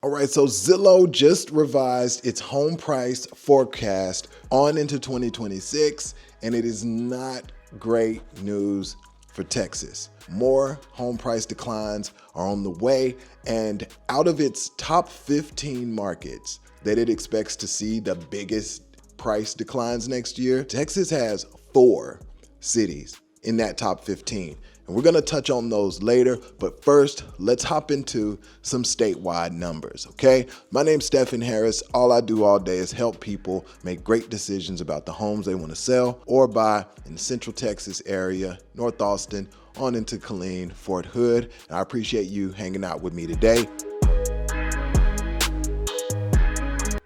All right, so Zillow just revised its home price forecast on into 2026, and it is not great news for Texas. More home price declines are on the way, and out of its top 15 markets that it expects to see the biggest price declines next year, Texas has 4 cities in that top 15. And we're gonna touch on those later, but first, let's hop into some statewide numbers, okay? My name's Stephen Harris. All I do all day is help people make great decisions about the homes they wanna sell or buy in the Central Texas area, North Austin, on into Killeen, Fort Hood. And I appreciate you hanging out with me today.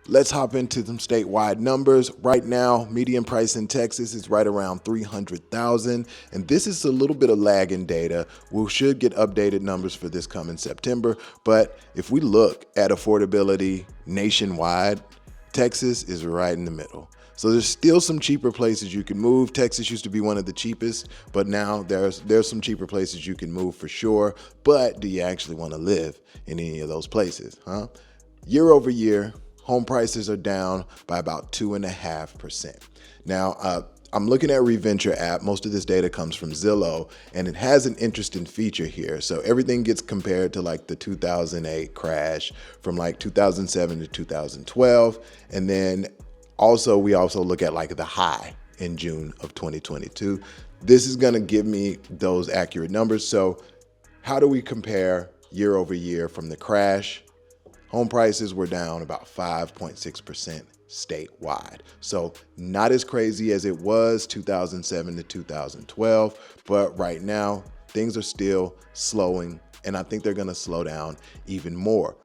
Let's hop into some statewide numbers. Right now, median price in Texas is right around $300,000, and this is a little bit of lagging data. We should get updated numbers for this coming September, but if we look at affordability nationwide, Texas is right in the middle. So there's still some cheaper places you can move. Texas used to be one of the cheapest, but now there's some cheaper places you can move for sure. But do you actually want to live in any of those places, huh? Year over year, home prices are down by about 2.5%. Now, I'm looking at Reventure app. Most of this data comes from Zillow, and it has an interesting feature here. So everything gets compared to like the 2008 crash from like 2007 to 2012. And then we also look at like the high in June of 2022. This is gonna give me those accurate numbers. So how do we compare year over year from the crash? Home prices were down about 5.6% statewide. So not as crazy as it was 2007 to 2012, but right now things are still slowing, and I think they're gonna slow down even more.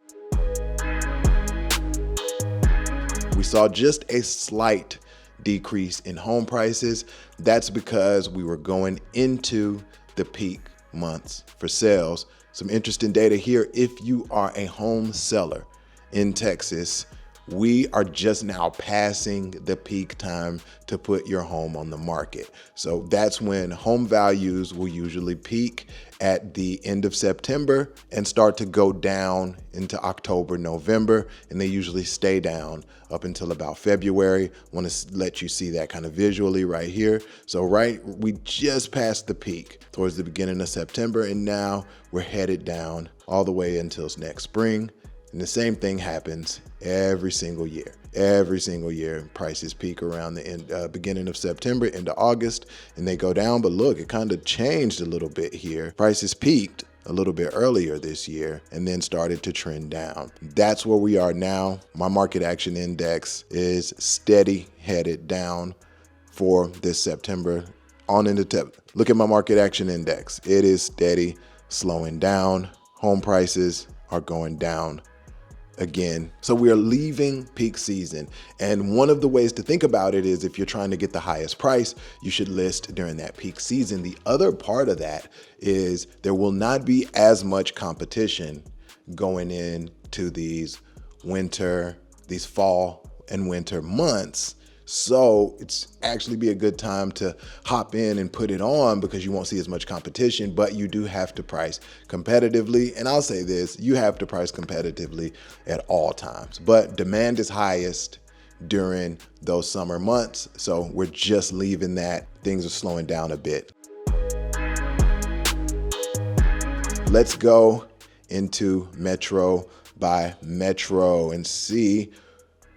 We saw just a slight decrease in home prices. That's because we were going into the peak months for sales. Some interesting data here. If you are a home seller in Texas, we are just now passing the peak time to put your home on the market. So that's when home values will usually peak at the end of September and start to go down into October, November, and they usually stay down up until about February. Want to let you see that kind of visually right here. So we just passed the peak towards the beginning of September, and now we're headed down all the way until next spring. And the same thing happens every single year. Every single year, prices peak around the beginning of September into August, and they go down. But look, it kind of changed a little bit here. Prices peaked a little bit earlier this year and then started to trend down. That's where we are now. My market action index is steady headed down for this September on into look at my market action index. It is steady slowing down. Home prices are going down again. So we are leaving peak season. And one of the ways to think about it is if you're trying to get the highest price, you should list during that peak season. The other part of that is there will not be as much competition going into these fall and winter months. So it's actually be a good time to hop in and put it on because you won't see as much competition, but you do have to price competitively. And I'll say this, you have to price competitively at all times, but demand is highest during those summer months. So we're just leaving that. Things are slowing down a bit. Let's go into metro by metro and see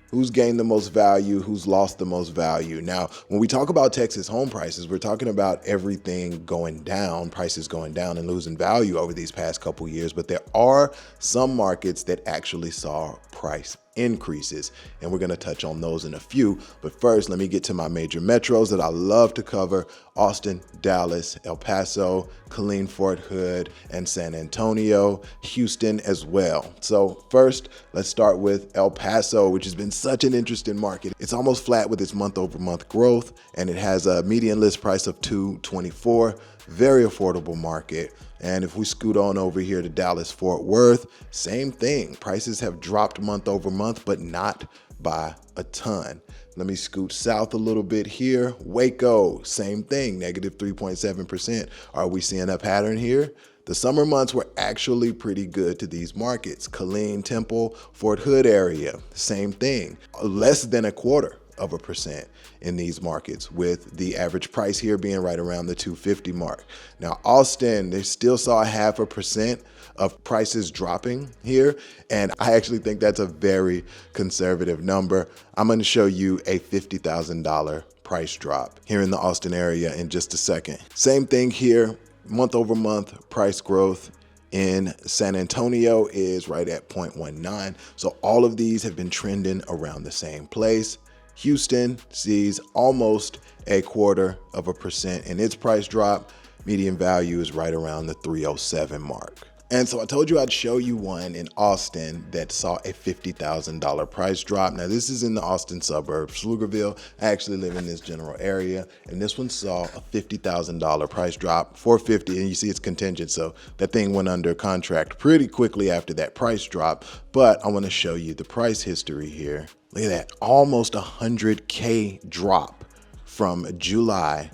who's gained the most value, who's lost the most value. Now, when we talk about Texas home prices, we're talking about everything going down, prices going down and losing value over these past couple years, but there are some markets that actually saw price increases, and we're gonna touch on those in a few. But first, let me get to my major metros that I love to cover: Austin, Dallas, El Paso, Killeen, Fort Hood, and San Antonio, Houston as well. So first, let's start with El Paso, which has been such an interesting market. It's almost flat with its month-over-month growth, and it has a median list price of $224. Very affordable market. And if we scoot on over here to Dallas, Fort Worth, same thing. Prices have dropped month over month, but not by a ton. Let me scoot south a little bit here. Waco, same thing, negative 3.7%. Are we seeing a pattern here? The summer months were actually pretty good to these markets. Killeen, Temple, Fort Hood area, same thing. Less than 0.25% in these markets, with the average price here being right around the 250 mark. Now, Austin, they still saw 0.5% of prices dropping here, and I actually think that's a very conservative number. I'm going to show you a $50,000 price drop here in the Austin area in just a second. Same thing here. Month over month price growth in San Antonio is right at 0.19. So all of these have been trending around the same place. Houston sees almost 0.25% in its price drop. Median value is right around the 307 mark. And so I told you I'd show you one in Austin that saw a $50,000 price drop. Now this is in the Austin suburb, Pflugerville. I actually live in this general area, and this one saw a $50,000 price drop, 450, and you see it's contingent, so that thing went under contract pretty quickly after that price drop. But I want to show you the price history here. Look at that, almost 100K drop from July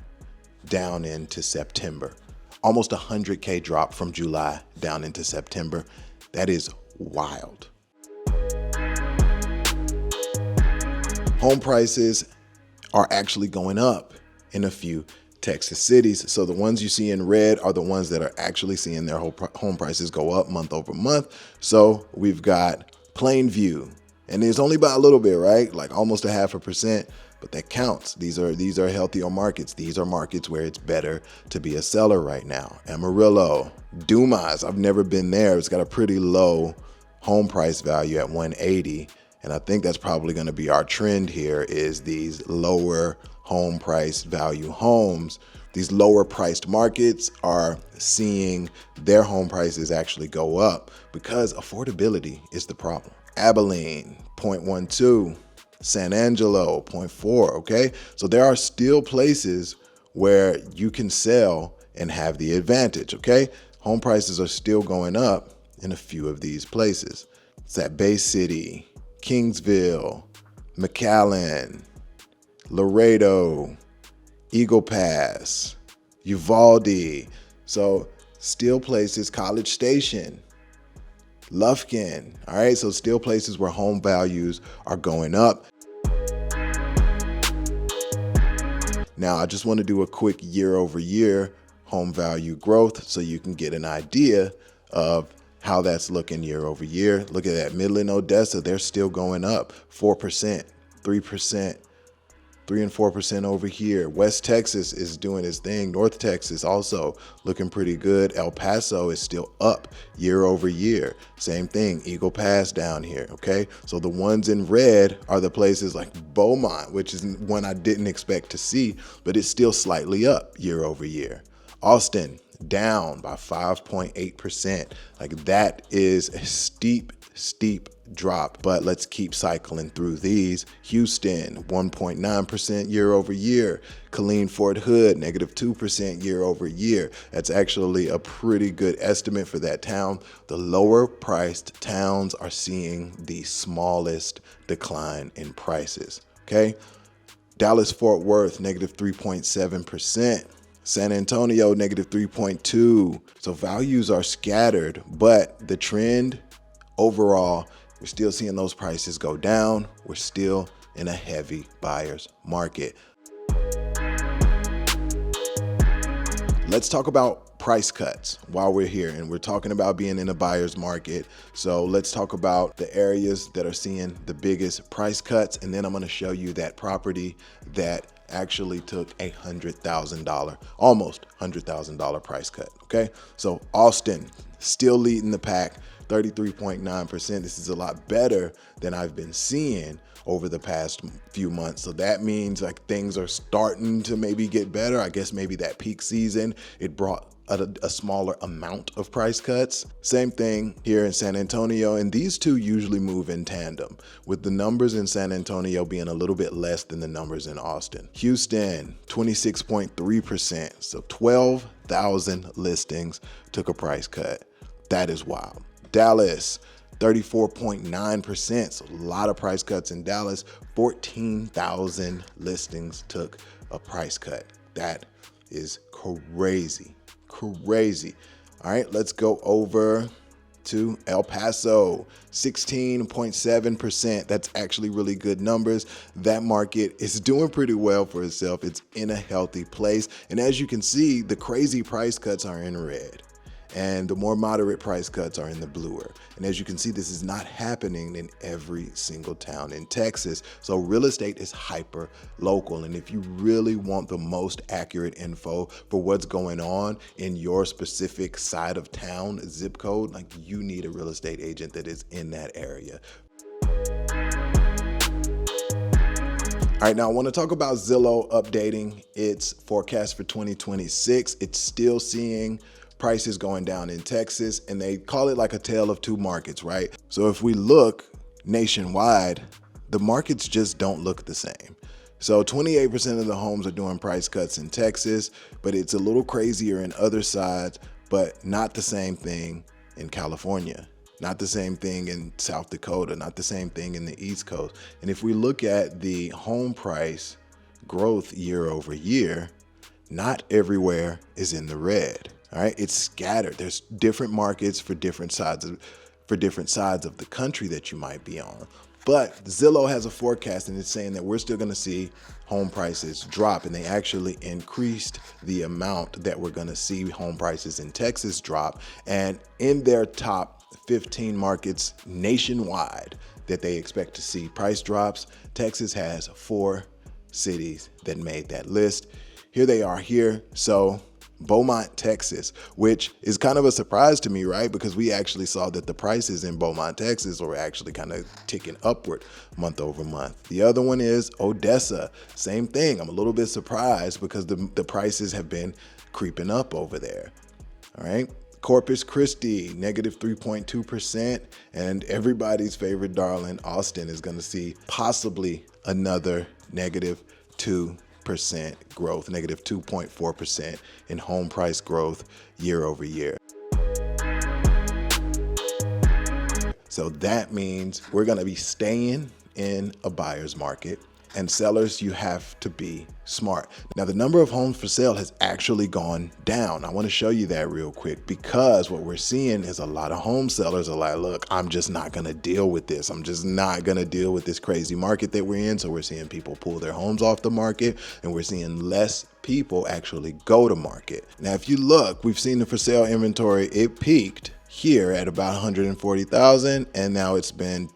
down into September. Almost 100K drop from July down into September. That is wild. Home prices are actually going up in a few Texas cities. So the ones you see in red are the ones that are actually seeing their home prices go up month over month. So we've got Plainview, and it's only by a little bit, right? Like almost 0.5%. But that counts. These are healthier markets. These are markets where it's better to be a seller right now. Amarillo, Dumas, I've never been there. It's got a pretty low home price value at 180. And I think that's probably going to be our trend here, is these lower home price value homes. These lower priced markets are seeing their home prices actually go up because affordability is the problem. Abilene, 0.12. San Angelo, 0.4, okay? So there are still places where you can sell and have the advantage, okay? Home prices are still going up in a few of these places. It's at Bay City, Kingsville, McAllen, Laredo, Eagle Pass, Uvalde. So still places, College Station, Lufkin, all right? So still places where home values are going up. Now, I just want to do a quick year over year home value growth so you can get an idea of how that's looking year over year. Look at that, Midland, Odessa, they're still going up 4%, 3%, 3 and 4% over here. West Texas is doing its thing. North Texas also looking pretty good. El Paso is still up year over year. Same thing, Eagle Pass down here, okay? So the ones in red are the places like Beaumont, which is one I didn't expect to see, but it's still slightly up year over year. Austin, down by 5.8%. Like that is a steep drop, but let's keep cycling through these. Houston, 1.9% year over year. Killeen, Fort Hood, -2% year over year. That's actually a pretty good estimate for that town. The lower priced towns are seeing the smallest decline in prices, okay? Dallas, Fort Worth, -3.7%. San Antonio, -3.2. So values are scattered, but the trend overall, we're still seeing those prices go down. We're still in a heavy buyer's market. Let's talk about price cuts while we're here, and we're talking about being in a buyer's market. So let's talk about the areas that are seeing the biggest price cuts, and then I'm going to show you that property that actually took $100,000, almost $100,000 price cut, okay? So Austin, still leading the pack, 33.9%. This is a lot better than I've been seeing over the past few months. So that means like things are starting to maybe get better. I guess maybe that peak season, it brought a smaller amount of price cuts. Same thing here in San Antonio, and these two usually move in tandem, with the numbers in San Antonio being a little bit less than the numbers in Austin. Houston, 26.3%, so 12,000 listings took a price cut. That is wild. Dallas, 34.9%, so a lot of price cuts in Dallas. 14,000 listings took a price cut. That is crazy. All right, let's go over to El Paso, 16.7%. That's actually really good numbers. That market is doing pretty well for itself. It's in a healthy place. And as you can see, the crazy price cuts are in red, and the more moderate price cuts are in the bluer. And as you can see, this is not happening in every single town in Texas. So real estate is hyper local. And if you really want the most accurate info for what's going on in your specific side of town, zip code, like, you need a real estate agent that is in that area. All right, now I want to talk about Zillow updating its forecast for 2026. It's still seeing prices going down in Texas, and they call it like a tale of two markets, right? So if we look nationwide, the markets just don't look the same. So 28% of the homes are doing price cuts in Texas, but it's a little crazier in other sides, but not the same thing in California, not the same thing in South Dakota, not the same thing in the East Coast. And if we look at the home price growth year over year, not everywhere is in the red. All right, it's scattered. There's different markets for different sides of the country that you might be on. But Zillow has a forecast, and it's saying that we're still going to see home prices drop, and they actually increased the amount that we're going to see home prices in Texas drop. And in their top 15 markets nationwide that they expect to see price drops, Texas has 4 cities that made that list. Here they are here. So Beaumont, Texas, which is kind of a surprise to me, right? Because we actually saw that the prices in Beaumont, Texas were actually kind of ticking upward month over month. The other one is Odessa. Same thing. I'm a little bit surprised because the prices have been creeping up over there. All right. Corpus Christi, negative 3.2%. And everybody's favorite darling, Austin, is going to see possibly another negative 2% growth, negative 2.4% in home price growth year over year. So that means we're going to be staying in a buyer's market. And sellers, you have to be smart. Now, the number of homes for sale has actually gone down. I want to show you that real quick, because what we're seeing is a lot of home sellers are like, look, I'm just not going to deal with this. I'm just not going to deal with this crazy market that we're in. So we're seeing people pull their homes off the market, and we're seeing less people actually go to market. Now, if you look, we've seen the for sale inventory. It peaked here at about 140,000, and now it's been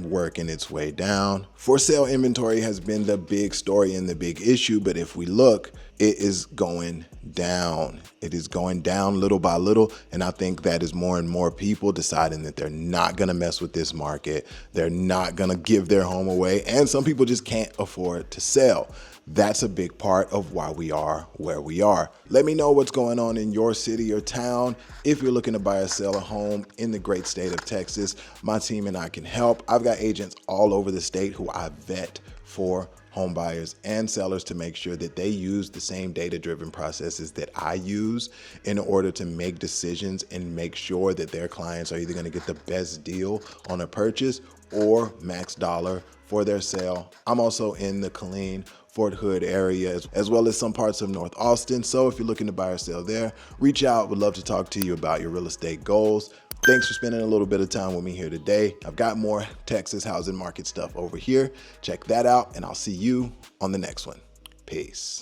working its way down. For sale inventory has been the big story and the big issue, but if we look, it is going down. It is going down little by little, and I think that is more and more people deciding that they're not gonna mess with this market. They're not gonna give their home away, and some people just can't afford to sell. That's a big part of why we are where we are. Let me know what's going on in your city or town. If you're looking to buy or sell a home in the great state of Texas, my team and I can help. I've got agents all over the state who I vet for home buyers and sellers to make sure that they use the same data-driven processes that I use in order to make decisions and make sure that their clients are either going to get the best deal on a purchase or max dollar for their sale. I'm also in the Killeen, Fort Hood area, as well as some parts of North Austin. So if you're looking to buy or sell there, reach out. Would love to talk to you about your real estate goals. Thanks for spending a little bit of time with me here today. I've got more Texas housing market stuff over here. Check that out, and I'll see you on the next one. Peace.